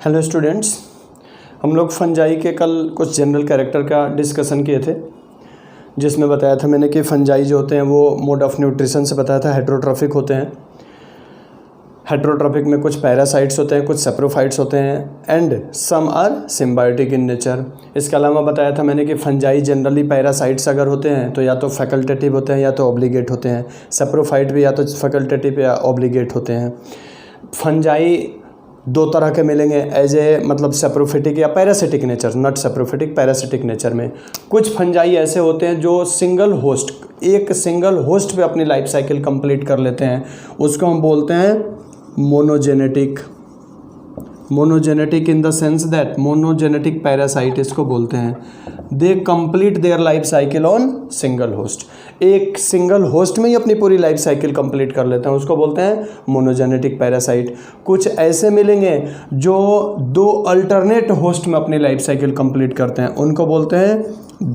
Hello students, हम लोग fungi के कल कुछ जनरल कैरेक्टर का डिस्कशन किए थे, जिसमें बताया था मैंने कि फंजाई जो होते हैं वो मोड ऑफ न्यूट्रिशन से बताया था हेट्रोट्रॉफिक होते हैं। हेट्रोट्रॉफिक में कुछ पैरासाइट्स होते हैं, कुछ सेप्रोफाइट्स होते हैं and some are symbiotic in nature. इसके अलावा बताया था मैंने कि फंजाई जनरली पैरासाइट्स अगर होते हैं तो या तो फैकल्टेटिव होते हैं या तो ऑब्लिगेट होते हैं। सेप्रोफाइट भी या तो फैकल्टेटिव या ऑब्लिगेट होते हैं। फंजाई दो तरह के मिलेंगे एज ए मतलब सेप्रोफिटिक या parasitic nature, not saprophytic, parasitic nature में। कुछ फंजाई ऐसे होते हैं जो एक सिंगल होस्ट पे अपनी लाइफ साइकिल कंप्लीट कर लेते हैं, उसको हम बोलते हैं monogenetic. Monogenetic in the sense that monogenetic parasite इसको बोलते हैं। They complete their life cycle on single host, एक सिंगल होस्ट में ही अपनी पूरी लाइफ साइकिल कंप्लीट कर लेते हैं, उसको बोलते हैं मोनोजेनेटिक पैरासाइट। कुछ ऐसे मिलेंगे जो दो अल्टरनेट होस्ट में अपनी लाइफ साइकिल कंप्लीट करते हैं, उनको बोलते हैं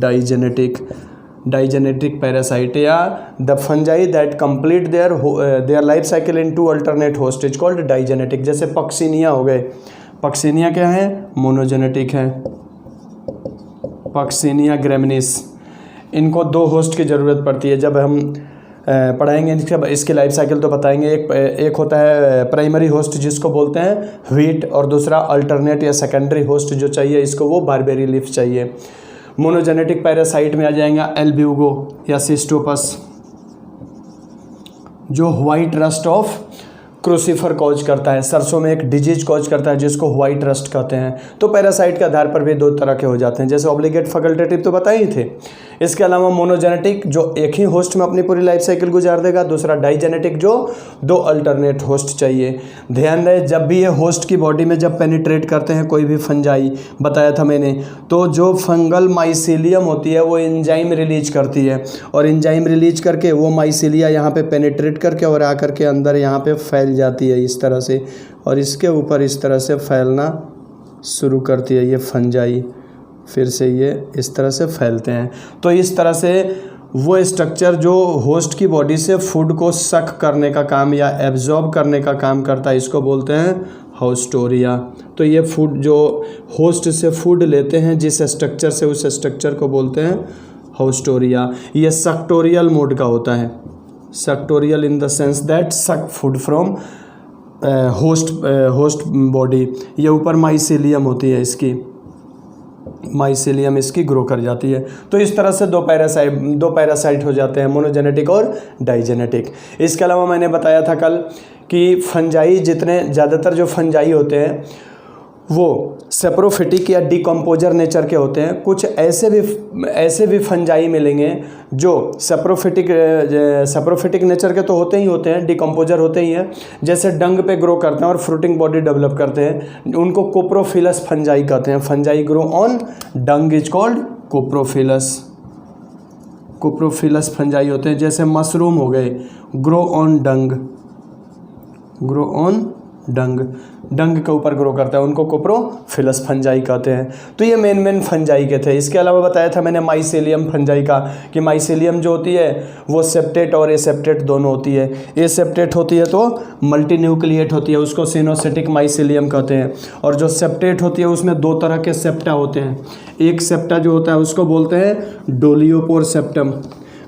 डाइजेनेटिक पैरासाइट। या the fungi that complete their life cycle in two alternate host is called digenetic. जैसे पक्सिनिया हो गए, पक्सिनिया क्या है? मोनोजेनेटिक है। पक्सिनिया ग्रेमिनिस, इनको दो होस्ट की ज़रूरत पड़ती है। जब हम पढ़ाएंगे इसकी लाइफ साइकिल तो बताएंगे। एक होता है प्राइमरी होस्ट जिसको बोलते हैं व्हीट, और दूसरा अल्टरनेट या सेकेंडरी होस्ट जो चाहिए इसको वो बारबेरी लीफ चाहिए। मोनोजेनेटिक पैरासाइट में आ जाएगा एल्ब्यूगो या सिस्टोपस, जो white rust of crucifer cause करता है। सरसों में एक डिजीज कॉज करता है जिसको व्हाइट रस्ट कहते हैं। तो पैरासाइट के आधार पर भी दो तरह के हो जाते हैं, जैसे ऑब्लिगेट फैकल्टेटिव तो बताए ही थे। इसके अलावा मोनोजेनेटिक जो एक ही होस्ट में अपनी पूरी लाइफ साइकिल गुजार देगा, दूसरा डाइजेनेटिक जो दो अल्टरनेट होस्ट चाहिए। ध्यान रहे, जब भी ये होस्ट की बॉडी में जब पेनिट्रेट करते हैं कोई भी फंजाई, बताया था मैंने, तो जो फंगल माइसीलियम होती है वो एंजाइम रिलीज करती है, और एंजाइम रिलीज करके वो माइसीलिया यहाँ पे पेनिट्रेट करके और आकर के अंदर यहाँ पे फैल जाती है इस तरह से, और इसके ऊपर इस तरह से फैलना शुरू करती है ये फंजाई। फिर से ये इस तरह से फैलते हैं। तो इस तरह से वो स्ट्रक्चर जो होस्ट की बॉडी से फूड को सक करने का काम या एब्जॉर्ब करने का काम करता है, इसको बोलते हैं हाउस्टोरिया। तो ये फूड जो होस्ट से फूड लेते हैं जिस स्ट्रक्चर से, उस स्ट्रक्चर को बोलते हैं हाउस्टोरिया। ये सक्टोरियल मोड का होता है। सक्टोरियल इन द सेंस दैट सक फूड फ्रॉम होस्ट बॉडी। ये ऊपर माइसीलियम होती है, इसकी माइसीलियम इसकी ग्रो कर जाती है। तो इस तरह से दो पैरासाइट हो जाते हैं, मोनोजेनेटिक और डाइजेनेटिक। इसके अलावा मैंने बताया था कल कि फंजाई ज़्यादातर जो फंजाई होते हैं वो सेप्रोफिटिक या डिकम्पोजर नेचर के होते हैं। कुछ ऐसे भी फंजाई मिलेंगे जो सेप्रोफिटिक नेचर के तो होते हैं, डिकम्पोजर होते ही हैं। जैसे डंग पे ग्रो करते हैं और फ्रूटिंग बॉडी डेवलप करते हैं, उनको कोप्रोफिलस फंजाई कहते हैं। Fungi grow on dung is called coprophilous fungi होते हैं। जैसे मशरूम हो गए, ग्रो ऑन डंग डंग के ऊपर ग्रो करता है, उनको कोप्रोफिलस फंजाई कहते हैं। तो ये मेन फंजाई के थे। इसके अलावा बताया था मैंने माइसीलियम फंजाई का, कि माइसीलियम जो होती है वो सेप्टेट और एसेप्टेट दोनों होती है। एसेप्टेट होती है तो मल्टीन्यूक्लिएट होती है, उसको सिनोसिटिक माइसीलियम कहते हैं। और जो सेप्टेट होती है उसमें दो तरह के सेप्टा होते हैं। एक सेप्टा जो होता है उसको बोलते हैं डोलियोपोर सेप्टम,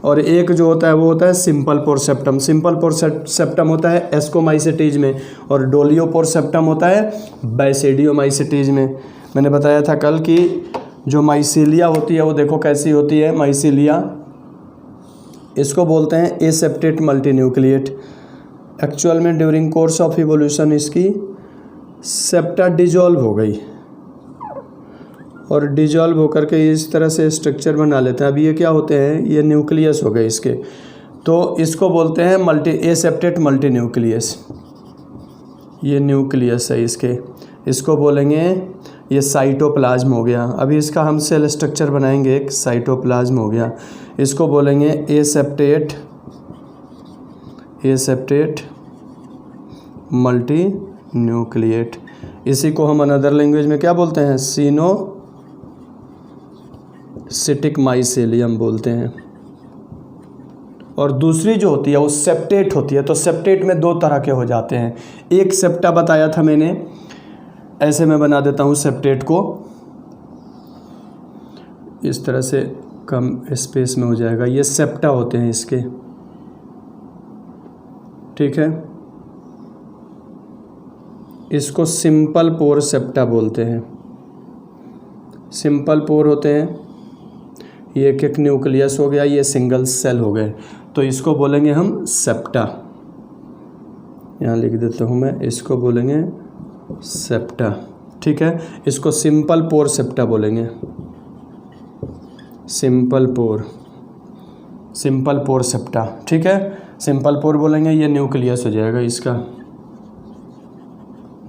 और एक जो होता है वो होता है सिंपल पोर सेप्टम। सिंपल पोर सेप्टम होता है एस्कोमाइसिटीज में, और डोलियोपोर सेप्टम होता है बैसिडियोमाइसिटीज में। मैंने बताया था कल कि जो माइसीलिया होती है वो देखो कैसी होती है। माइसीलिया इसको बोलते हैं एसेप्टेट मल्टीन्यूक्लिएट। एक्चुअल में ड्यूरिंग कोर्स ऑफ इवोल्यूशन इसकी सेप्टा डिजॉल्व हो गई, और डिजॉल्व होकर के इस तरह से स्ट्रक्चर बना लेते हैं। अब ये क्या होते हैं? ये न्यूक्लियस हो गए इसके, तो इसको बोलते हैं एसेप्टेट मल्टी न्यूक्लियस। ये न्यूक्लियस है इसको बोलेंगे ये साइटोप्लाज्म हो गया। अभी इसका हम सेल स्ट्रक्चर बनाएंगे, एक साइटोप्लाज्म हो गया। इसको बोलेंगे एसेप्टेट मल्टी न्यूक्लिएट। इसी को हम अनदर लैंग्वेज में क्या बोलते हैं? सिटिक माइसीलियम बोलते हैं। और दूसरी जो होती है वो सेप्टेट होती है। तो सेप्टेट में दो तरह के हो जाते हैं। एक सेप्टा बताया था मैंने ऐसे मैं बना देता हूँ सेप्टेट को, इस तरह से कम स्पेस में हो जाएगा। ये सेप्टा होते हैं इसके, ठीक है। इसको सिंपल पोर सेप्टा बोलते हैं। सिंपल पोर होते हैं, ये एक एक न्यूक्लियस हो गया, ये सिंगल सेल हो गए, तो इसको बोलेंगे हम सेप्टा। यहाँ लिख देता हूँ मैं, इसको बोलेंगे सेप्टा, ठीक है। इसको सिंपल पोर सेप्टा बोलेंगे, सिंपल पोर सेप्टा, ठीक है। सिंपल पोर बोलेंगे, ये न्यूक्लियस हो जाएगा इसका।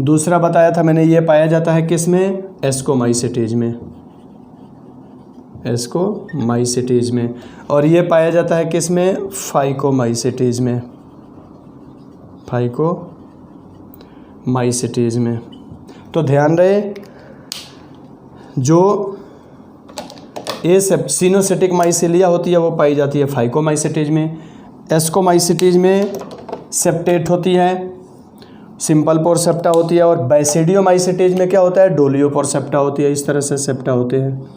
दूसरा बताया था मैंने, ये पाया जाता है किस में, एस्कोमाइसिटीज में, एस्कोमाइसिटीज में। और ये पाया जाता है किस में, फाइकोमाइसिटीज में, फाइकोमाइसिटीज में। तो ध्यान रहे, जो सिनोसिटिक माइसेलिया होती है वो पाई जाती है फाइकोमाइसिटीज में, एस्कोमाइसिटीज में सेप्टेट होती है, सिंपल पोर सेप्टा होती है, और बैसिडियोमाइसिटीज में क्या होता है, डोलियोपोर सेप्टा होती है। इस तरह से सेप्टा होते हैं।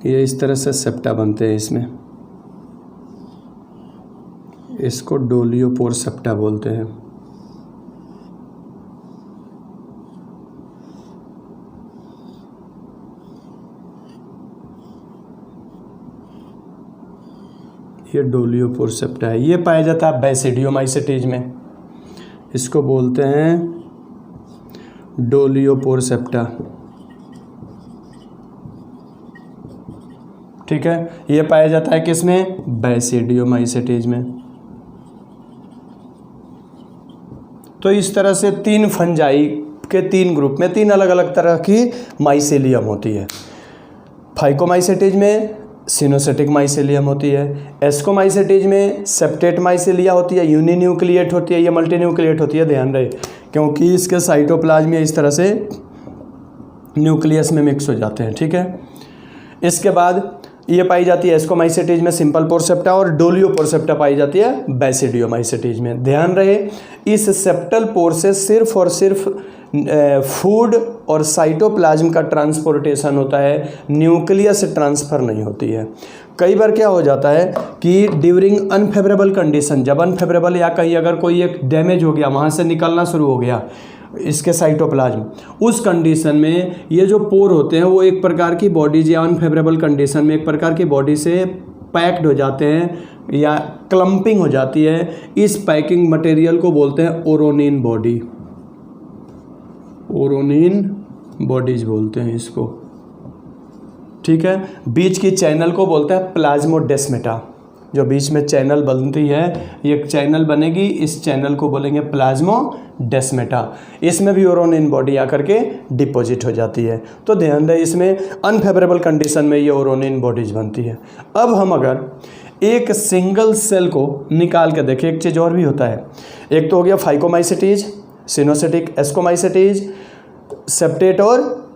ये इस तरह से सेप्टा बनते हैं इसमें, इसको डोलियोपोर सेप्टा बोलते हैं। ये डोलियोपोर सेप्टा है, ये पाया जाता है बैसिडियोमाइसिटीज में, इसको बोलते हैं डोलियोपोर सेप्टा, ठीक है। ये पाया जाता है किसमें, बैसिडियोमाइसिटीज में। तो इस तरह से 3 फंजाई के 3 ग्रुप में 3 अलग अलग तरह की माइसेलियम होती है। फाइकोमाइसिटीज में सिनोसिटिक माइसेलियम होती है, एस्कोमाइसिटीज में सेप्टेट माइसेलिया होती है, यूनिन्यूक्लिएट होती है, ये मल्टीन्यूक्लिएट होती है। ध्यान रहे, क्योंकि इसके साइटोप्लाज्म इस तरह से न्यूक्लियस में मिक्स हो जाते हैं, ठीक है। इसके बाद ये पाई जाती है एस्कोमाइसिटीज में सिंपल पोर सेप्टा, और डोलियोपोर सेप्टा पाई जाती है बैसिडियोमाइसिटीज में। ध्यान रहे, इस सेप्टल पोर से सिर्फ और सिर्फ फूड और साइटोप्लाज्म का ट्रांसपोर्टेशन होता है, न्यूक्लियस ट्रांसफ़र नहीं होती है। कई बार क्या हो जाता है कि ड्यूरिंग अनफेवरेबल कंडीशन, जब अनफेवरेबल या कहीं अगर कोई एक डैमेज हो गया, वहाँ से निकलना शुरू हो गया इसके साइटोप्लाज्म, उस कंडीशन में ये जो पोर होते हैं वो एक प्रकार की बॉडीज या अनफेवरेबल कंडीशन में एक प्रकार की बॉडी से पैक्ड हो जाते हैं या क्लम्पिंग हो जाती है। इस पैकिंग मटेरियल को बोलते हैं ओरोनिन बॉडी, ओरोनिन बॉडीज बोलते हैं इसको, ठीक है। बीच की चैनल को बोलते हैं प्लाज्मोडेस्मेटा, जो बीच में चैनल बनती है, ये चैनल बनेगी, इस चैनल को बोलेंगे प्लाज्मोडेस्मेटा। इसमें भी ओरोनिन बॉडी आकर के डिपॉजिट हो जाती है। तो ध्यान दें, इसमें अनफेवरेबल कंडीशन में ये ओरोनिन बॉडीज बनती है। अब हम अगर एक सिंगल सेल को निकाल के देखें, एक चीज़ और भी होता है, एक तो हो गया फाइकोमाइसिटीज, सिनोसिटिक, एस्कोमाइसिटीज, सेप्टेट और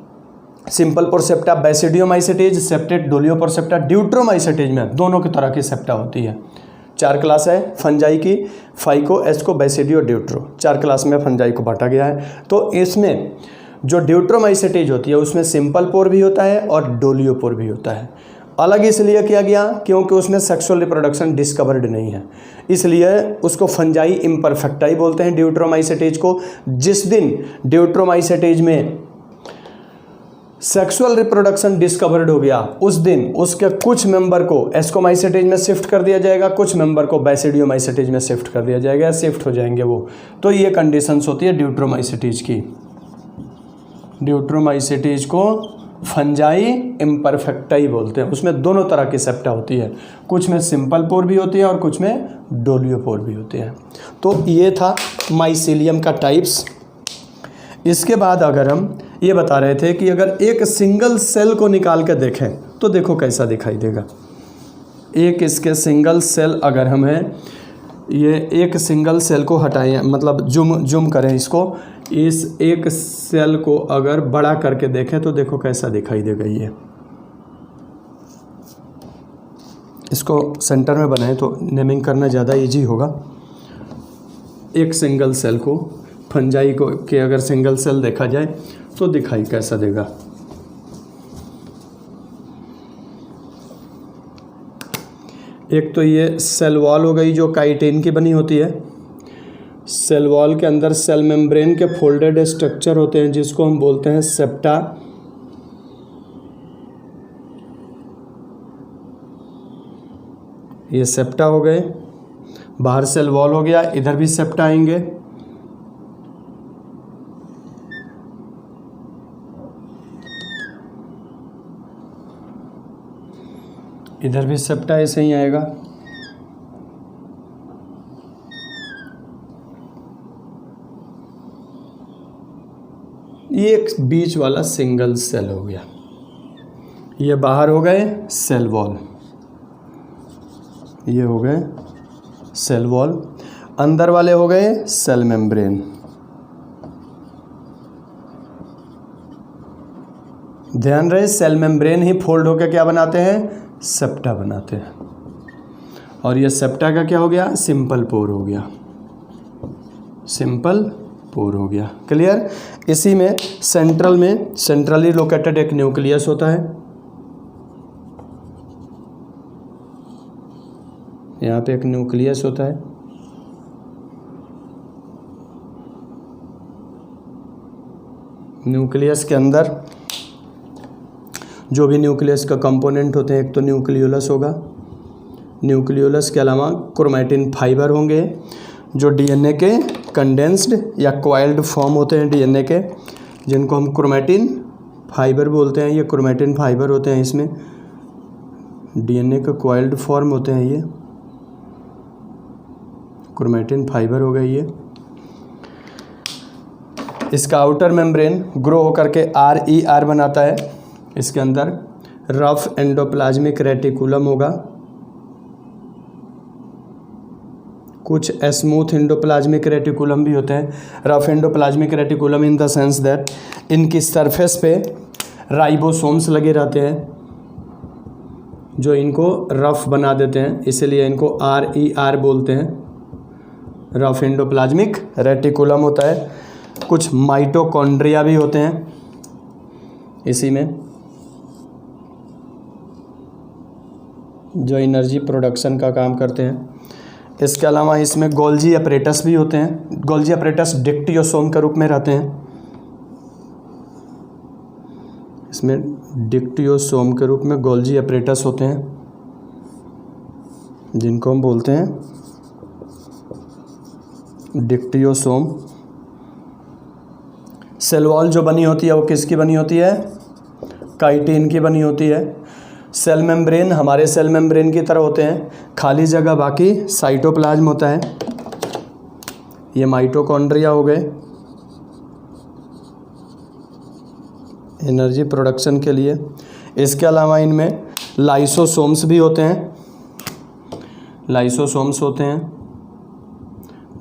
simple pore septa, basidiomycetes, septate, dolipore septa, deuteromycetes में दोनों की तरह की सेप्टा होती है। 4 क्लास है फंजाई की, फाइको, एस्को, बैसिडियो, ड्यूट्रो, 4 क्लास में फंजाई को बांटा गया है। तो इसमें जो ड्यूट्रोमाइसिटीज होती है उसमें सिंपल पोर भी होता है और डोलियोपोर भी होता है। अलग इसलिए किया गया क्योंकि उसमें सेक्सुअल रिप्रोडक्शन डिस्कवर्ड नहीं है, इसलिए उसको फंजाई इम्परफेक्टाई बोलते हैं ड्यूट्रोमाइसिटीज को। जिस दिन ड्यूट्रोमाइसिटीज में सेक्सुअल रिप्रोडक्शन डिस्कवर्ड हो गया, उस दिन उसके कुछ मेंबर को एस्कोमाइसिटीज में शिफ्ट कर दिया जाएगा, कुछ मेंबर को बैसिडियोमाइसिटीज में शिफ्ट कर दिया जाएगा, शिफ्ट हो जाएंगे वो। तो ये कंडीशंस होती है ड्यूट्रोमाइसिटीज की। ड्यूट्रोमाइसिटीज को फंजाई इम्परफेक्टाई बोलते हैं। उसमें दोनों तरह की सेप्टा होती है, कुछ में सिंपल पोर भी होती है और कुछ में डोलियोपोर भी होते हैं। तो ये था माइसेलियम का टाइप्स। इसके बाद अगर हम ये बता रहे थे कि अगर एक सिंगल सेल को निकाल कर देखें तो देखो कैसा दिखाई देगा। एक इसके सिंगल सेल अगर हम है, ये एक सिंगल सेल को हटाएं, मतलब जूम करें इसको, इस एक सेल को अगर बड़ा करके देखें तो देखो कैसा दिखाई देगा। इसको सेंटर में बनाएं तो नेमिंग करना ज़्यादा इजी होगा। एक सिंगल सेल को फंजाई को के अगर सिंगल सेल देखा जाए तो दिखाई कैसा देगा। एक तो ये सेल वॉल हो गई जो काइटिन की बनी होती है। सेल वॉल के अंदर सेल मेम्ब्रेन के फोल्डेड स्ट्रक्चर होते हैं जिसको हम बोलते हैं सेप्टा। ये सेप्टा हो गए। बाहर सेल वॉल हो गया, इधर भी सेप्टा आएंगे। इधर भी सेप्टा ऐसे ही आएगा। ये एक बीच वाला सिंगल सेल हो गया। ये बाहर हो गए सेल वॉल, ये हो गए सेल वॉल। अंदर वाले हो गए सेल मेम्ब्रेन। ध्यान रहे सेल मेम्ब्रेन ही फोल्ड होकर क्या बनाते हैं, सेप्टा बनाते हैं। और ये सेप्टा का क्या हो गया, सिंपल पोर हो गया, सिंपल पोर हो गया। क्लियर। इसी में सेंट्रली लोकेटेड एक न्यूक्लियस होता है। यहाँ पे एक न्यूक्लियस होता है। न्यूक्लियस के अंदर जो भी न्यूक्लियस का कंपोनेंट होते हैं, एक तो न्यूक्लियोलस होगा। न्यूक्लियोलस के अलावा क्रोमैटिन फाइबर होंगे जो डीएनए के कंडेंस्ड या क्वाइल्ड फॉर्म होते हैं डीएनए के, जिनको हम क्रोमैटिन फाइबर बोलते हैं। ये क्रोमैटिन फाइबर होते हैं, इसमें डीएनए का क्वाइल्ड फॉर्म होते हैं। ये क्रोमैटिन फाइबर हो गई। ये इसका आउटर मेम्ब्रेन ग्रो होकर के RER बनाता है। इसके अंदर रफ एंडोप्लाज्मिक रेटिकुलम होगा। कुछ स्मूथ एंडोप्लाज्मिक रेटिकुलम भी होते हैं। Rough endoplasmic reticulum in the sense that इनकी सरफेस पे राइबोसोम्स लगे रहते हैं जो इनको रफ बना देते हैं, इसलिए इनको RER बोलते हैं। रफ एंडोप्लाज्मिक रेटिकुलम होता है। कुछ माइटोकॉन्ड्रिया भी होते हैं इसी में, जो एनर्जी प्रोडक्शन का काम करते हैं। इसके अलावा इसमें गोल्जी अपरेटस भी होते हैं। गोल्जी अपरेटस डिक्टियोसोम के रूप में रहते हैं। इसमें डिक्टियोसोम के रूप में गोल्जी अपरेटस होते हैं जिनको हम बोलते हैं डिक्टियोसोम। सेल वॉल जो बनी होती है वो किसकी बनी होती है, काइटिन की बनी होती है। सेल मेम्ब्रेन हमारे सेल मेम्ब्रेन की तरह होते हैं, खाली जगह बाकी साइटोप्लाज्म होता है। ये माइटोकॉन्ड्रिया हो गए एनर्जी प्रोडक्शन के लिए। इसके अलावा इनमें लाइसोसोम्स भी होते हैं। लाइसोसोम्स होते हैं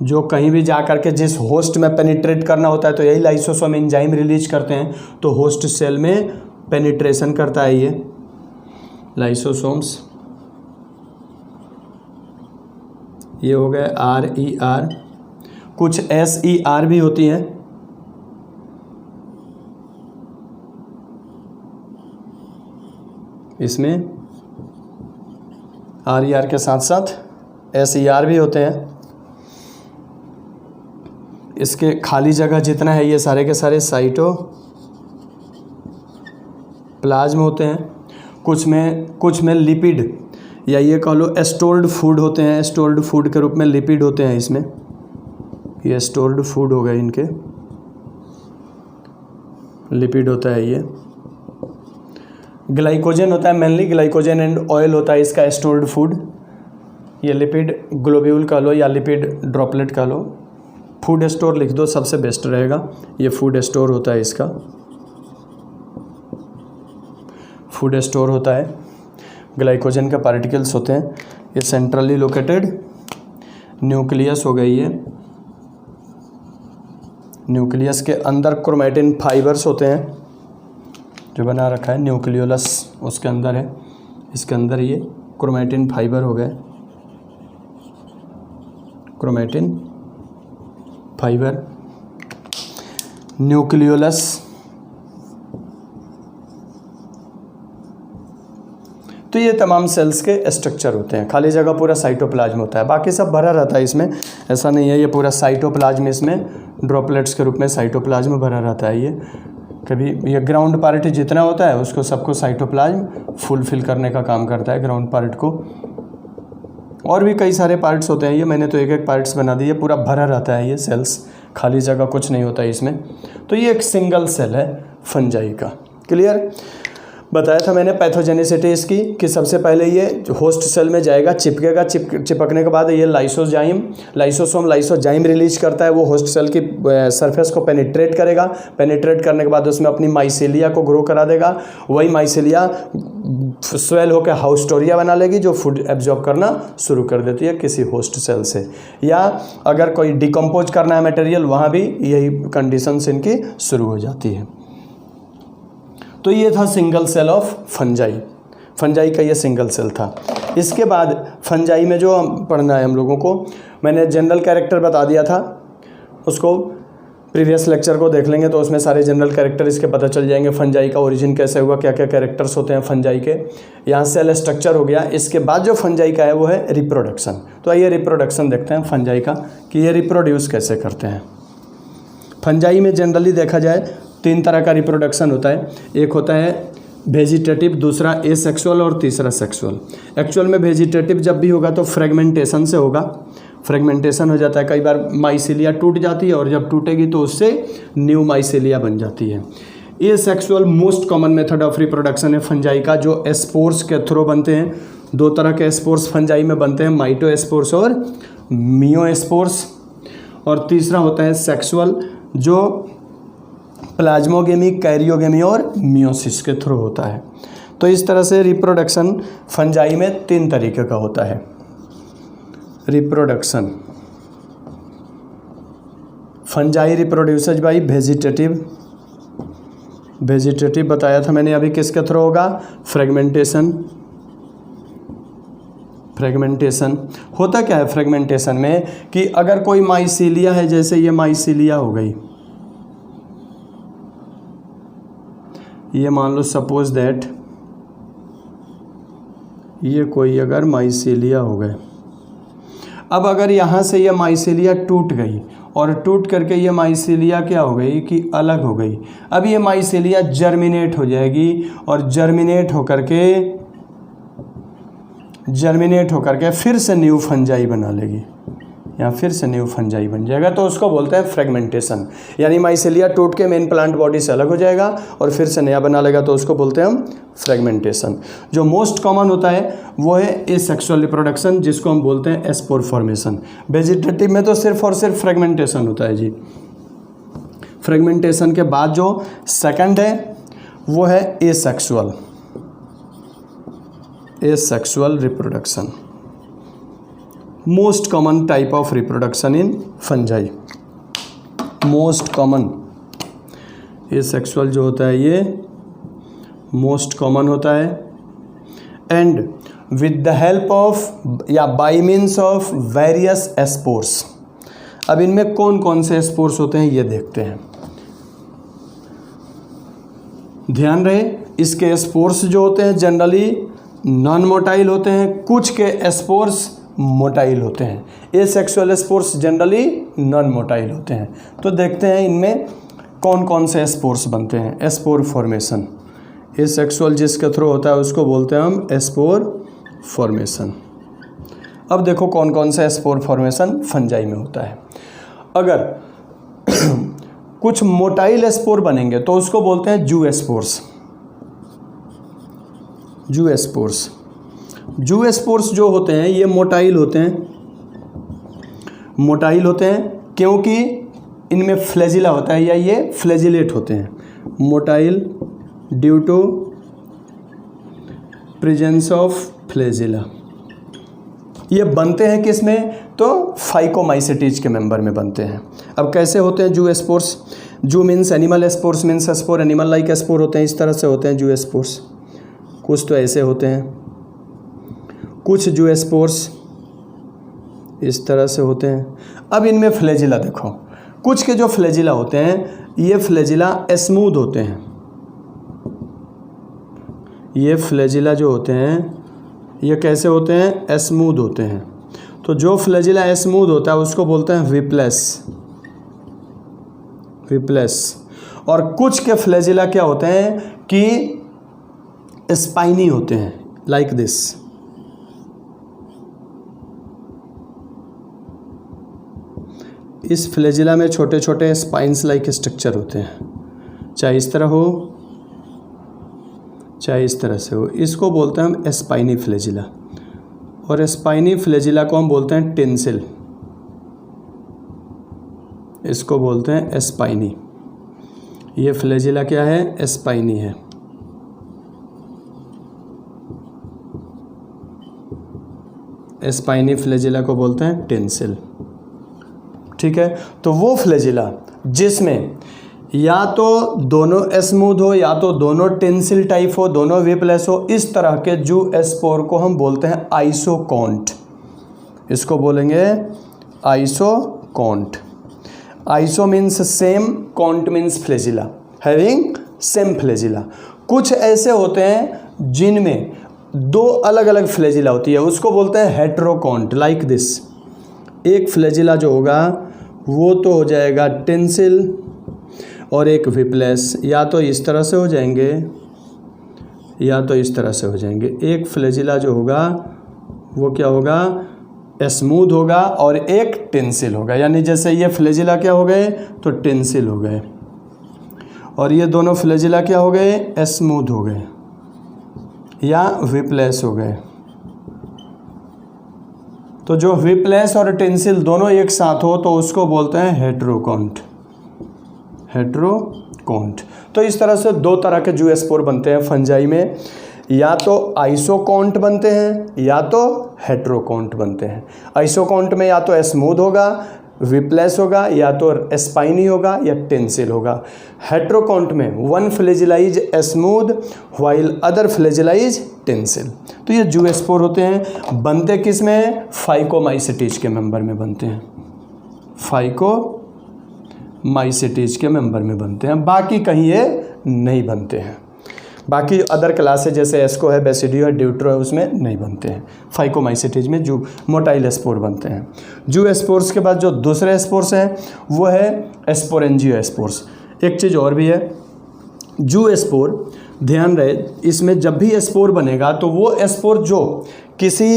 जो कहीं भी जा कर के जिस होस्ट में पेनिट्रेट करना होता है तो यही लाइसोसोम एंजाइम रिलीज करते हैं, तो होस्ट सेल में पेनिट्रेशन करता है ये लाइसोसोम्स। ये हो गए RER। कुछ SER भी होती हैं। इसमें RER के साथ साथ SER भी होते हैं। इसके खाली जगह जितना है ये सारे के सारे साइटोप्लाज्म होते हैं। कुछ में लिपिड या ये कह लो स्टोर्ड फूड होते हैं। स्टोर्ड फूड के रूप में लिपिड होते हैं इसमें। ये स्टोर्ड फूड हो गए, इनके लिपिड होता है। ये ग्लाइकोजन होता है, मेनली ग्लाइकोजन एंड ऑयल होता है इसका स्टोर्ड फूड। ये लिपिड ग्लोब्यूल कह लो या लिपिड ड्रॉपलेट कह लो। फूड स्टोर लिख दो, सबसे बेस्ट रहेगा। ये फूड स्टोर होता है इसका, फूड स्टोर होता है। ग्लाइकोजन के पार्टिकल्स होते हैं। ये सेंट्रली लोकेटेड न्यूक्लियस हो गई है। न्यूक्लियस के अंदर क्रोमैटिन फाइबर्स होते हैं जो बना रखा है। न्यूक्लियोलस उसके अंदर है, इसके अंदर ये क्रोमेटिन फाइबर हो गए, क्रोमेटिन फाइबर, न्यूक्लियोलस, तो ये तमाम सेल्स के स्ट्रक्चर होते हैं। खाली जगह पूरा साइटोप्लाज्म होता है, बाकी सब भरा रहता है इसमें, ऐसा नहीं है। ये पूरा साइटोप्लाज्म, इसमें ड्रॉपलेट्स के रूप में साइटोप्लाज्म भरा रहता है। ये कभी ये ग्राउंड पार्ट जितना होता है उसको सबको साइटोप्लाज्म फुलफिल करने का काम करता है, ग्राउंड पार्ट को। और भी कई सारे पार्ट्स होते हैं, ये मैंने तो एक एक पार्ट्स बना दिए, पूरा भरा रहता है ये सेल्स, खाली जगह कुछ नहीं होता है इसमें। तो ये एक सिंगल सेल है फंजाई का। क्लियर? बताया था मैंने पैथोजेनिसिटी इसकी कि सबसे पहले ये होस्ट सेल में जाएगा, चिपकेगा, चिपकने के बाद ये लाइसोसोम लाइसोजाइम रिलीज करता है, वो होस्ट सेल की सरफेस को पेनिट्रेट करेगा। पेनिट्रेट करने के बाद उसमें अपनी माइसेलिया को ग्रो करा देगा। वही माइसेलिया स्वेल होकर हाउस्टोरिया बना लेगी, जो फूड एब्जॉर्ब करना शुरू कर देती है किसी होस्ट सेल से। या अगर कोई डिकम्पोज करना है मटेरियल, वहाँ भी यही कंडीशंस इनकी शुरू हो जाती है। तो ये था single cell of fungi. Fungi का ये सिंगल सेल था। इसके बाद फंजाई में जो पढ़ना है हम लोगों को, मैंने जनरल कैरेक्टर बता दिया था, उसको प्रीवियस लेक्चर को देख लेंगे तो उसमें सारे जनरल कैरेक्टर इसके पता चल जाएंगे। फंजाई का ओरिजिन कैसे हुआ, क्या क्या कैरेक्टर्स होते हैं फंजाई के। यहाँ सेल स्ट्रक्चर हो गया। इसके बाद जो फंजाई का है वो है रिप्रोडक्शन। तो आइए रिप्रोडक्शन देखते हैं फंजाई का कि ये रिप्रोड्यूस कैसे करते हैं। फंजाई में जनरली देखा जाए 3 तरह का रिप्रोडक्शन होता है। एक होता है वेजिटेटिव, दूसरा एसेक्सुअल और तीसरा सेक्सुअल। एक्चुअल में वेजिटेटिव जब भी होगा तो फ्रेगमेंटेशन से होगा, फ्रेगमेंटेशन हो जाता है। कई बार माइसेलिया टूट जाती है और जब टूटेगी तो उससे न्यू माइसेलिया बन जाती है। Asexual most common method of reproduction है फंजाई का, जो स्पोर्स के थ्रू बनते हैं। 2 तरह के स्पोर्स फंजाई में बनते हैं, माइटोस्पोर्स और मियोस्पोर्स। और तीसरा होता है सेक्सुअल, जो प्लाज्मोगेमी, कैरियोगेमी और मियोसिस के थ्रू होता है। तो इस तरह से रिप्रोडक्शन फंजाई में 3 तरीके का होता है। Reproduction fungi रिप्रोड्यूसेज by vegetative. Vegetative बताया था मैंने अभी किसके थ्रू होगा, फ्रेगमेंटेशन। फ्रेगमेंटेशन होता क्या है फ्रेगमेंटेशन में कि अगर कोई माइसीलिया है, जैसे ये माइसीलिया हो गई, ये मान लो सपोज दैट ये कोई अगर माइसेलिया हो गए। अब अगर यहाँ से ये माइसेलिया टूट गई और टूट करके ये माइसेलिया क्या हो गई कि अलग हो गई। अब ये माइसेलिया जर्मिनेट हो जाएगी और जर्मिनेट होकर के फिर से न्यू फंजाई बना लेगी, या फिर से न्यू फंजाई बन जाएगा। तो उसको बोलते हैं फ्रेगमेंटेशन। यानी माइसेलिया टूट के मेन प्लांट बॉडी से अलग हो जाएगा और फिर से नया बना लेगा, तो उसको बोलते हैं हम फ्रेगमेंटेशन। जो मोस्ट कॉमन होता है वो है एसेक्सुअल रिप्रोडक्शन, जिसको हम बोलते हैं स्पोर फॉर्मेशन। वेजिटेटिव में तो सिर्फ और सिर्फ फ्रेगमेंटेशन होता है जी। फ्रेगमेंटेशन के बाद जो सेकंड है वो है asexual. Asexual reproduction most common type of reproduction in fungi. Most common asexual जो होता है ये मोस्ट कॉमन होता है, and with the help of या by means of various spores. अब इनमें कौन कौन से स्पोर्स होते हैं ये देखते हैं। ध्यान रहे, इसके स्पोर्स जो होते हैं जनरली नॉन मोटाइल होते हैं, कुछ के स्पोर्स मोटाइल होते हैं। Asexual spores generally non motile होते हैं। तो देखते हैं इनमें कौन कौन से स्पोर्स बनते हैं। स्पोर फॉर्मेशन, एसेक्सुअल जिसके थ्रू होता है उसको बोलते हैं हम स्पोर फॉर्मेशन। अब देखो कौन कौन सा स्पोर फॉर्मेशन फंजाई में होता है। अगर कुछ मोटाइल स्पोर बनेंगे तो उसको बोलते हैं जूस्पोर्स। जूस्पोर्स, जूस्पोर्स जो होते हैं ये मोटाइल होते हैं। मोटाइल होते हैं क्योंकि इनमें फ्लैजिला होता है या ये फ्लैजिलेट होते हैं। Motile due to presence of flagella. ये बनते हैं किस में, तो फाइकोमाइसेटीज के मेंबर में बनते हैं। अब कैसे होते हैं जूस्पोर्स? जू means animal, spores means spore, animal like spore होते हैं। इस तरह से होते हैं जूस्पोर्स। कुछ तो ऐसे होते हैं, कुछ जूस्पोर्स इस तरह से होते हैं। अब इनमें फ्लैजिला देखो, कुछ के जो फ्लैजिला होते हैं ये फ्लैजिला स्मूथ होते हैं, ये फ्लैजिला जो होते हैं ये कैसे होते हैं, स्मूथ होते हैं। तो जो फ्लैजिला स्मूथ होता है उसको बोलते हैं विप्लेस, विप्लेस। और कुछ के फ्लैजिला क्या होते हैं कि स्पाइनी होते हैं, लाइक दिस। इस फ्लैजिला में छोटे छोटे स्पाइन्स लाइक स्ट्रक्चर होते हैं, चाहे इस तरह हो चाहे इस तरह से हो। इसको बोलते हैं हम स्पाइनी फ्लैजिला, और स्पाइनी फ्लैजिला को हम बोलते हैं टेंसिल, इसको बोलते हैं स्पाइनी। ये फ्लैजिला क्या है, स्पाइनी है। स्पाइनी फ्लैजिला को बोलते हैं टेंसिल, ठीक है। तो वो फ्लैजिला जिसमें या तो दोनों स्मूथ हो या तो दोनों टेंसिल टाइप हो, दोनों विप्लेस हो, इस तरह के जूस्पोर को हम बोलते हैं आइसोकॉन्ट। इसको बोलेंगे isoquant. Iso means same, can't means flagella, having same flagella. कुछ ऐसे होते हैं जिनमें दो अलग अलग फ्लैजिला होती है, उसको बोलते हैं हेट्रोकॉन्ट, लाइक दिस। एक फ्लैजिला जो होगा वो तो हो जाएगा टेंसिल और एक विप्लेस, या तो इस तरह से हो जाएंगे या तो इस तरह से हो जाएंगे। एक फ्लैजिला जो होगा वो क्या होगा, स्मूथ होगा, और एक टेंसिल होगा। यानी जैसे ये फ्लैजिला क्या हो गए तो टेंसिल हो गए, और ये दोनों फ्लैजिला क्या हो गए, स्मूथ हो गए या विप्लेस हो गए। तो जो विप्लेस और टेंसिल दोनों एक साथ हो तो उसको बोलते हैं हेट्रोकॉन्ट, हेट्रोकॉन्ट। तो इस तरह से दो तरह के जूस्पोर बनते हैं फंजाई में, या तो आइसोकॉन्ट बनते हैं या तो हेट्रोकॉन्ट बनते हैं। आइसोकॉन्ट में या तो स्मूथ होगा, विप्लेस होगा, या तो स्पाइनी होगा या टेंसिल होगा। हेट्रोकॉन्ट में one flagella is smooth while other flagella is tensile. तो ये जूस्पोर होते हैं, बनते किस में, फाइकोमाइसेटीज के मेंबर में बनते हैं, फाइकोमाइसेटीज के मेंबर में बनते हैं, बाकी कहीं ये नहीं बनते हैं। बाकी अदर क्लासेज जैसे एस्को है, बेसिडियो है, ड्यूट्रो है, उसमें नहीं बनते हैं। फाइकोमाइसेटीज में जू मोटाइल स्पोर बनते हैं। जूस्पोर्स के बाद जो दूसरे स्पोर्स हैं वो है स्पोरेंजियोस्पोर्स। एक चीज़ और भी है, जूस्पोर ध्यान रहे, इसमें जब भी स्पोर बनेगा तो वो स्पोर जो किसी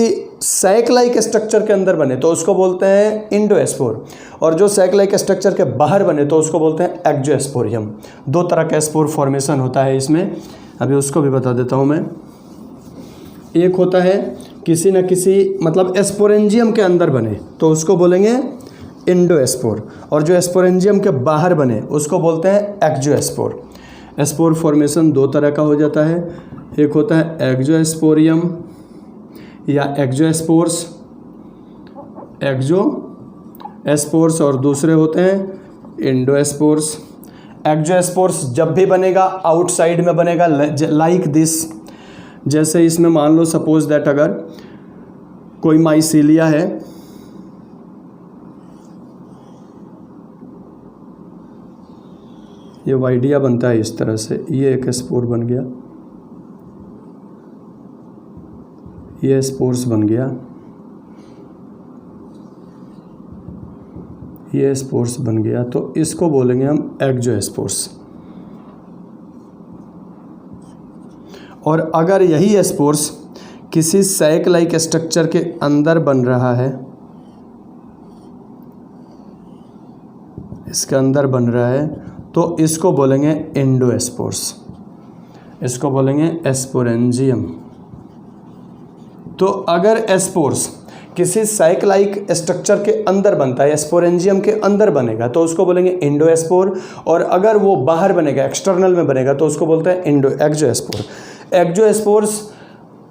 सैक लाइक स्ट्रक्चर के अंदर बने तो उसको बोलते हैं इंडोस्पोर, और जो सैक लाइक स्ट्रक्चर के बाहर बने तो उसको बोलते हैं एक्जोस्पोरियम। दो तरह का स्पोर फॉर्मेशन होता है इसमें, अभी उसको भी बता देता हूँ मैं। एक होता है किसी न किसी मतलब स्पोरेंजियम के अंदर बने तो उसको बोलेंगे इंडोस्पोर, और जो स्पोरेंजियम के बाहर बने उसको बोलते हैं एक्जोस्पोर। स्पोर फॉर्मेशन दो तरह का हो जाता है, एक होता है एक्जोस्पोरियम या एक्जोस्पोर्स, एक्जोस्पोर्स, और दूसरे होते हैं इंडोस्पोर्स। एक्जोस्पोर्स जब भी बनेगा आउटसाइड में बनेगा, लाइक दिस। जैसे इसमें मान लो सपोज दैट अगर कोई माइसीलिया है, ये वाइडिया बनता है इस तरह से, ये एक स्पोर बन गया, ये स्पोर्स बन गया, ये स्पोर्स बन गया, तो इसको बोलेंगे हम एक्जोस्पोर्स। और अगर यही स्पोर्स किसी सैक लाइक स्ट्रक्चर के अंदर बन रहा है, इसके अंदर बन रहा है, तो इसको बोलेंगे एंडोस्पोर्स, इसको बोलेंगे स्पोरेंजियम। तो अगर स्पोर्स किसी सैक लाइक स्ट्रक्चर के अंदर बनता है, स्पोरेंजियम के अंदर बनेगा तो उसको बोलेंगे इंडोस्पोर, और अगर वो बाहर बनेगा, एक्सटर्नल में बनेगा, तो उसको बोलते हैं एक्जोस्पोर। एक्जोस्पोर्स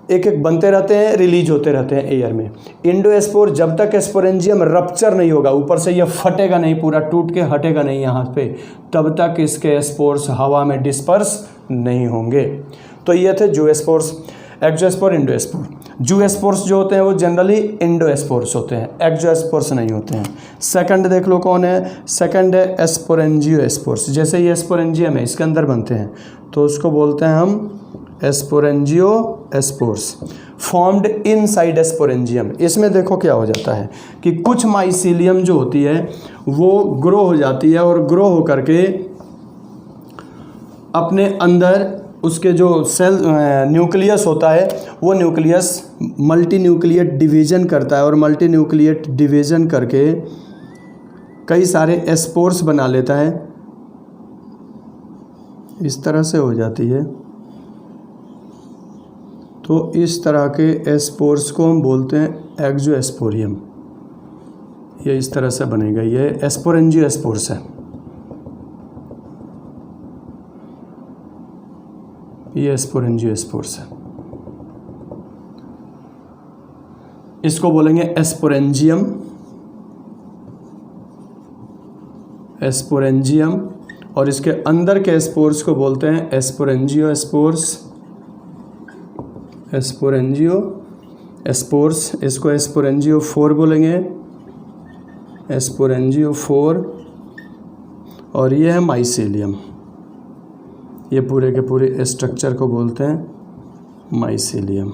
एक एक बनते रहते हैं, रिलीज होते रहते हैं एयर में। इंडोस्पोर जब तक स्पोरेंजियम रप्चर नहीं होगा, ऊपर से ये फटेगा नहीं, पूरा टूट के हटेगा नहीं यहाँ पे, तब तक इसके स्पोर्स हवा में डिस्पर्स नहीं होंगे। तो ये थे जूस्पोर्स। एक्जोस्पोर, इंडोस्पोर। जूस्पोर्स जो होते हैं वो जनरली इंडोस्पोर्स होते हैं, एक्जोस्पोर्स नहीं होते हैं। सेकंड देख लो कौन है, सेकंड है एस्पोरेंजियोस्पोर्स। जैसे ये एस्पोरेंजियम है, इसके अंदर बनते हैं तो उसको बोलते हैं हम एस्पोरेंजियोस्पोर्स, फॉर्म्ड इनसाइड एस्पोरेंजियम। इसमें देखो क्या हो जाता है कि कुछ माइसीलियम जो होती है वो ग्रो हो जाती है और ग्रो हो करके अपने अंदर उसके जो सेल न्यूक्लियस होता है वो न्यूक्लियस मल्टी न्यूक्लिएट डिवीज़न करता है और मल्टी न्यूक्लिएट डिवीज़न करके कई सारे एस्पोर्स बना लेता है। इस तरह से हो जाती है। तो इस तरह के एस्पोर्स को हम बोलते हैं एक्जोस्पोरियम। ये इस तरह से बनेगा, ये एस्पोरेंजियोस्पोर्स है। ये एस्पोरेंजियोस्पोर्स है, इसको बोलेंगे एस्पोरेंजियम, एस्पोरेंजियम। और इसके अंदर के स्पोर्स को बोलते हैं एस्पोरेंजियोस्पोर्स, एस्पोरेंजियोस्पोर्स। इसको एस्पोरेंजियोफोर बोलेंगे, एस्पोरेंजियोफोर। और ये है माइसीलियम। ये पूरे के पूरे स्ट्रक्चर को बोलते हैं माइसीलियम।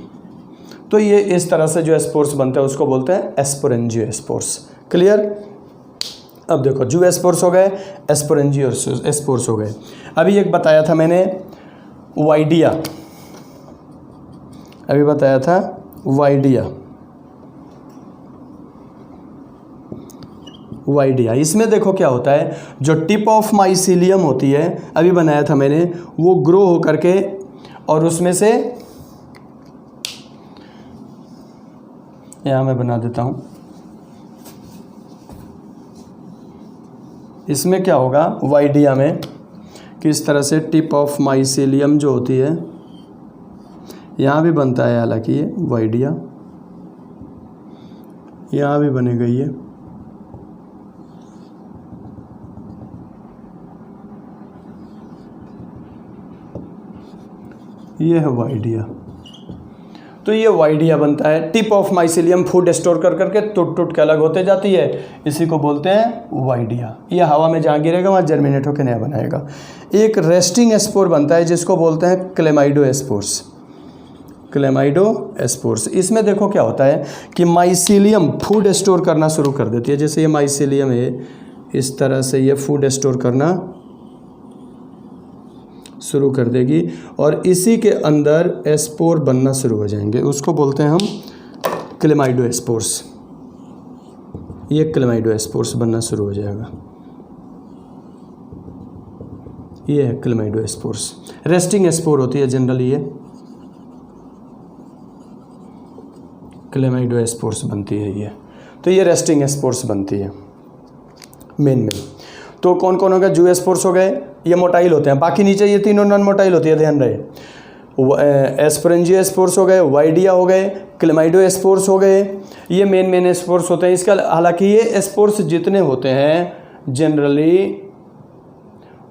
तो ये इस तरह से जो स्पोर्स बनते हैं उसको बोलते हैं एस्पोरेंजियोस्पोर्स। क्लियर? अब देखो जूस्पोर्स हो गए, एस्पोरेंजियोस्पोर्स हो गए। अभी एक बताया था मैंने वाइडिया, अभी बताया था वाइडिया, वाइडिया। इसमें देखो क्या होता है, जो टिप ऑफ माइसीलियम होती है, अभी बनाया था मैंने, वो ग्रो हो करके और उसमें से, यहाँ मैं बना देता हूँ, इसमें क्या होगा वाइडिया में, किस तरह से टिप ऑफ माइसीलियम जो होती है, यहाँ भी बनता है हालांकि ये वाइडिया, यहाँ भी बनेगा ये है वाइडिया। तो ये वाइडिया बनता है। Tip of mycelium food store कर करके टूट टूट के अलग होते जाती है, इसी को बोलते हैं वाइडिया। ये हवा में जहाँ गिरेगा वहाँ जर्मिनेट होकर नया बनाएगा। एक रेस्टिंग स्पोर बनता है जिसको बोलते हैं क्लेमाइडोस्पोर्स, क्लेमाइडोस्पोर्स। इसमें देखो क्या होता है कि माइसीलियम फूड स्टोर करना शुरू कर देती है। जैसे ये माइसीलियम है, इस तरह से ये फूड स्टोर करना शुरू कर देगी और इसी के अंदर स्पोर बनना शुरू हो जाएंगे, उसको बोलते हैं हम क्लेमाइडोस्पोर्स। ये क्लेमाइडोस्पोर्स बनना शुरू हो जाएगा, ये है क्लेमाइडोस्पोर्स। रेस्टिंग स्पोर होती है जनरली, ये क्लेमाइडोस्पोर्स बनती है ये। तो ये रेस्टिंग स्पोर्स बनती है मेन में। तो कौन कौन हो गया, जूस्पोर्स हो गए, ये मोटाइल होते हैं, बाकी नीचे ये तीनों नॉन मोटाइल होती है, ध्यान रहे। एस्पोरेंजियोस्पोर्स हो गए, वाइडिया हो गए, क्लेमाइडोस्पोर्स हो गए, ये मेन स्पोर्स होते हैं। इसका हालांकि ये स्पोर्स जितने होते हैं जनरली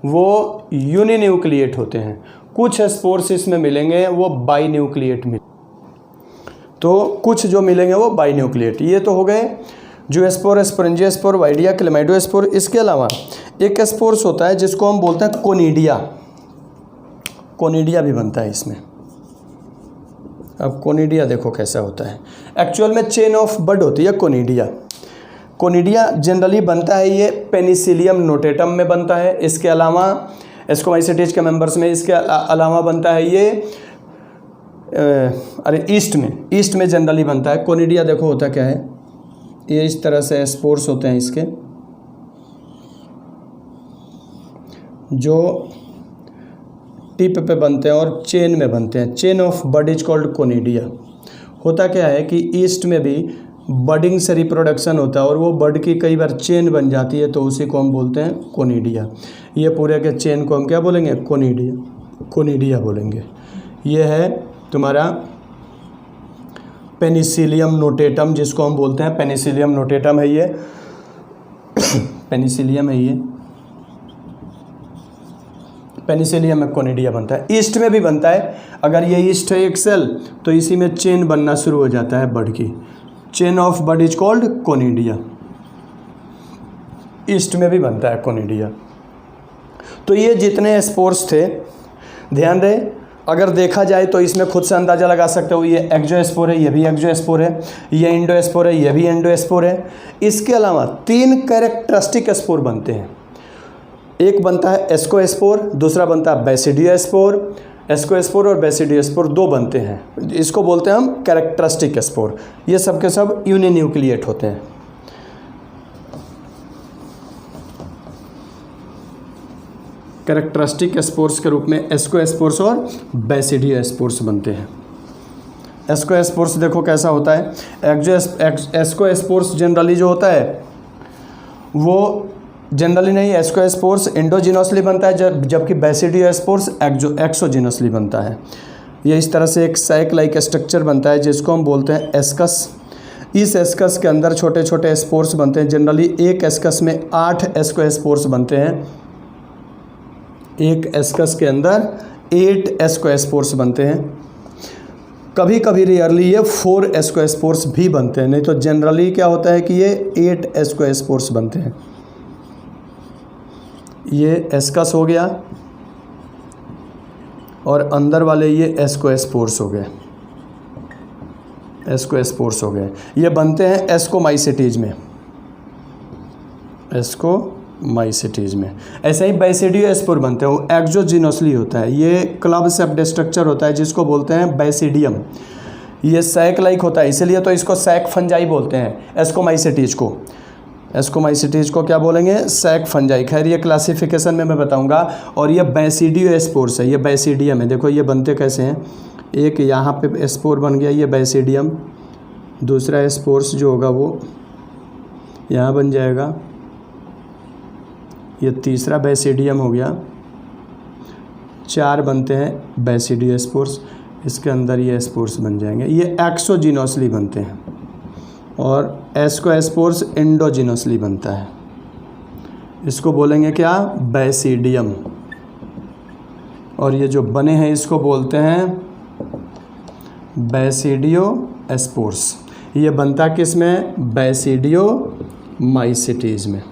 वो यूनिन्यूक्लिएट होते हैं, कुछ स्पोर्स इसमें मिलेंगे वो बाइन्यूक्लिएट मिलेंगे, तो कुछ जो मिलेंगे वो बाइन्यूक्लिएट। ये तो हो गए जूस्पोर, एस्पोरेंजियोस्पोर, वाइडिया, क्लेमाइडोस्पोर। इसके अलावा एक स्पोर्स होता है जिसको हम बोलते हैं कोनिडिया, कोनिडिया भी बनता है इसमें। अब कोनिडिया देखो कैसा होता है, एक्चुअल में चेन ऑफ बड होती है कोनिडिया। कोनिडिया जनरली बनता है ये पेनिसिलियम नोटेटम में बनता है। इसके अलावा एस्कोमाइसेटेज के मेंबर्स में इसके अलावा बनता है ये ईस्ट में जनरली बनता है। कोनिडिया देखो होता क्या है, ये इस तरह से स्पोर्स होते हैं इसके, जो टिप पे बनते हैं और चेन में बनते हैं। Chain of bud is called conidia. होता क्या है कि ईस्ट में भी बडिंग से रिप्रोडक्शन होता है और वो बड की कई बार चेन बन जाती है, तो उसी को हम बोलते हैं कोनिडिया। ये पूरे के चेन को हम क्या बोलेंगे, कोनिडिया, कोनिडिया बोलेंगे। ये है तुम्हारा पेनिसिलियम नोटेटम, जिसको हम बोलते हैं पेनिसिलियम नोटेटम है ये पेनिसिलियम है ये पेनिसिलियम में कोनिडिया बनता है। ईस्ट में भी बनता है। अगर ये ईस्ट है एक सेल तो इसी में चेन बनना शुरू हो जाता है बड की। Chain of bud is called conidia. Yeast में भी बनता है कोनिडिया। तो ये जितने स्पोर्स थे, ध्यान दें, अगर देखा जाए तो इसमें खुद से अंदाज़ा लगा सकते हो, ये एक्जोस्पोर है, ये भी एक्जोस्पोर है, ये एंडोस्पोर है, ये भी एंडोस्पोर है। इसके अलावा 3 कैरेक्टरिस्टिक स्पोर बनते हैं। एक बनता है एस्कोस्पोर, दूसरा बनता है बेसिडियोस्पोर। एस्कोस्पोर और बेसिडियोस्पोर 2 बनते हैं, इसको बोलते हैं हम कैरेक्टरिस्टिक स्पोर। ये सब के सब यूनिन्यूक्लिएट होते हैं। कैरेक्टरिस्टिक स्पोर्स के रूप में एस्कोस्पोर्स और बेसिडियोस्पोर्स बनते हैं। एस्कोस्पोर्स देखो कैसा होता है। एस्कोस्पोर्स जनरली जो होता है वो जनरली नहीं, एस्कोस्पोर्स एंडोजिनसली बनता है, जबकि बेसिडियोस्पोर्स एक्सोजिनसली बनता है। ये इस तरह से एक सैक लाइक स्ट्रक्चर बनता है जिसको हम बोलते हैं एस्कस। इस एस्कस के अंदर छोटे छोटे स्पोर्स बनते हैं। जनरली एक एस्कस में 8 एस्कोस्पोर्स बनते हैं। एक एस्कस के अंदर 8 एस्कोस्पोर्स बनते हैं। कभी कभी रेयरली ये 4 एस्कोस्पोर्स भी बनते हैं, नहीं तो जनरली क्या होता है कि ये 8 एस्कोस्पोर्स बनते हैं। ये एस्कस हो गया और अंदर वाले ये एस्कोस्पोर्स हो गए। एस्कोस्पोर्स हो गए, ये बनते हैं एस्कोमाइसिटीज में। एस्कोमाइसिटीज में ऐसे ही बेसिडियोस्पोर बनते हैं, वो एक्सोजिनसली होता है। ये क्लब सेप्ड स्ट्रक्चर होता है जिसको बोलते हैं बेसिडियम। ये सैक लाइक होता है, इसीलिए तो इसको सैक फंजाई बोलते हैं। एस्कोमाइसिटीज को क्या बोलेंगे? Sac fungi. खैर ये क्लासिफिकेशन में मैं बताऊंगा। और ये बेसिडियोस्पोर्स है, ये बेसिडियम है। देखो ये बनते कैसे हैं। एक यहाँ पे स्पोर बन गया, ये बेसिडियम। दूसरा स्पोर्स जो होगा वो यहाँ बन जाएगा, ये तीसरा बेसिडियम हो गया। 4 बनते हैं बेसिडियोस्पोर्स, इसके अंदर ये स्पोर्स बन जाएंगे। ये एक्सोजिनसली बनते हैं और एस्कोस्पोर्स एंडोजिनसली बनता है। इसको बोलेंगे क्या? बेसिडियम। और ये जो बने हैं इसको बोलते हैं बेसिडियोस्पोर्स। ये बनता किस में? बेसिडियोमाइसिटीज में।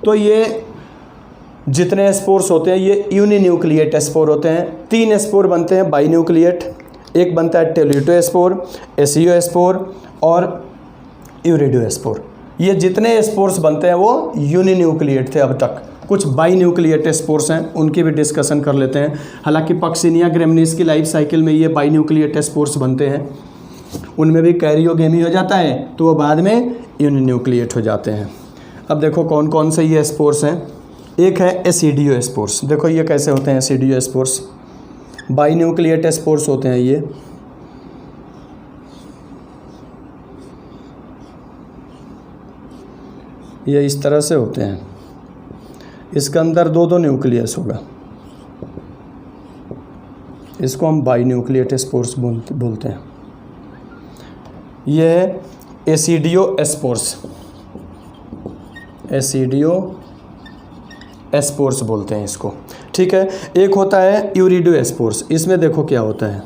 तो ये जितने स्पोर्स होते हैं ये यूनिन्यूक्लिएट स्पोर होते हैं। 3 स्पोर बनते हैं बाइन्यूक्लिएट। एक बनता है टेल्यूटोस्पोर, एसियोस्पोर और यूरिडोस्पोर। ये जितने स्पोर्स बनते हैं वो यूनिन्यूक्लिएट थे अब तक। कुछ बाइन्यूक्लिएट स्पोर्स हैं, उनकी भी डिस्कशन कर लेते हैं। हालांकि पक्सिनिया ग्रेमिनीज की लाइफ साइकिल में ये बाइन्यूक्लिएट स्पोर्स बनते हैं, उनमें भी कैरियोगेमी हो जाता है तो वो बाद में यूनिन्यूक्लिएट हो जाते हैं। अब देखो कौन कौन से ये स्पोर्स हैं। एक है एसिडियोस्पोर्स। देखो ये कैसे होते हैं एसिडियोस्पोर्स। बाइन्यूक्लिएट स्पोर्स होते हैं ये इस तरह से होते हैं। इसके अंदर 2 न्यूक्लियस होगा, इसको हम बाइन्यूक्लिएट स्पोर्स बोलते हैं। ये है एसिडियोस्पोर्स, एसिडियोस्पोर्स बोलते हैं इसको, ठीक है। एक होता है यूरिडोस्पोर्स। इसमें देखो क्या होता है,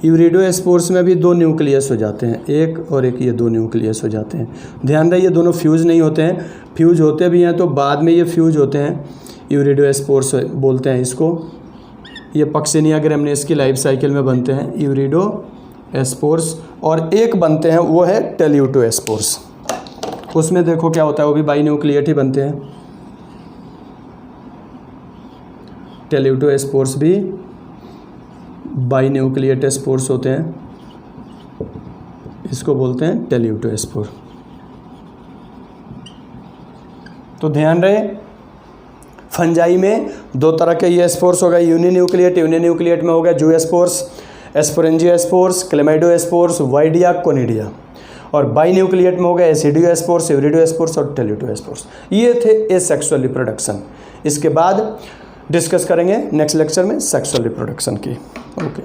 यूरिडोस्पोर्स में भी 2 न्यूक्लियस हो जाते हैं, एक और एक, ये 2 न्यूक्लियस हो जाते हैं। ध्यान दें ये दोनों फ्यूज़ नहीं होते हैं, फ्यूज होते भी हैं तो बाद में ये फ्यूज होते हैं। यूरिडोस्पोर्स बोलते हैं इसको। ये पक्सिनिया ग्रेमिनीज की लाइफ साइकिल में बनते हैं यूरिडोस्पोर्स। और एक बनते हैं वो है टेल्यूटोस्पोर्स। उसमें देखो क्या होता है, वो भी बाइन्यूक्लिएट ही बनते हैं। टेल्यूटोस्पोर्स भी बाइन्यूक्लिएट स्पोर्स होते हैं, इसको बोलते हैं टेल्यूटोस्पोर। तो ध्यान रहे फंजाई में 2 तरह के ये स्पोर्स हो गए, यूनिन्यूक्लिएट में हो गया जूस्पोर्स, एस्पोरेंजियोस्पोर्स, क्लेमाइडोस्पोर्स, वाइडिया, कोनिडिया। और बाइन्यूक्लिएट में हो गया एसिडियोस्पोर्स, यूरिडोस्पोर्स और टेल्यूटोस्पोर्स। ये थे एसेक्सुअल रिप्रोडक्शन। इसके बाद डिस्कस करेंगे नेक्स्ट लेक्चर में सेक्सुअल रिप्रोडक्शन की। ओके।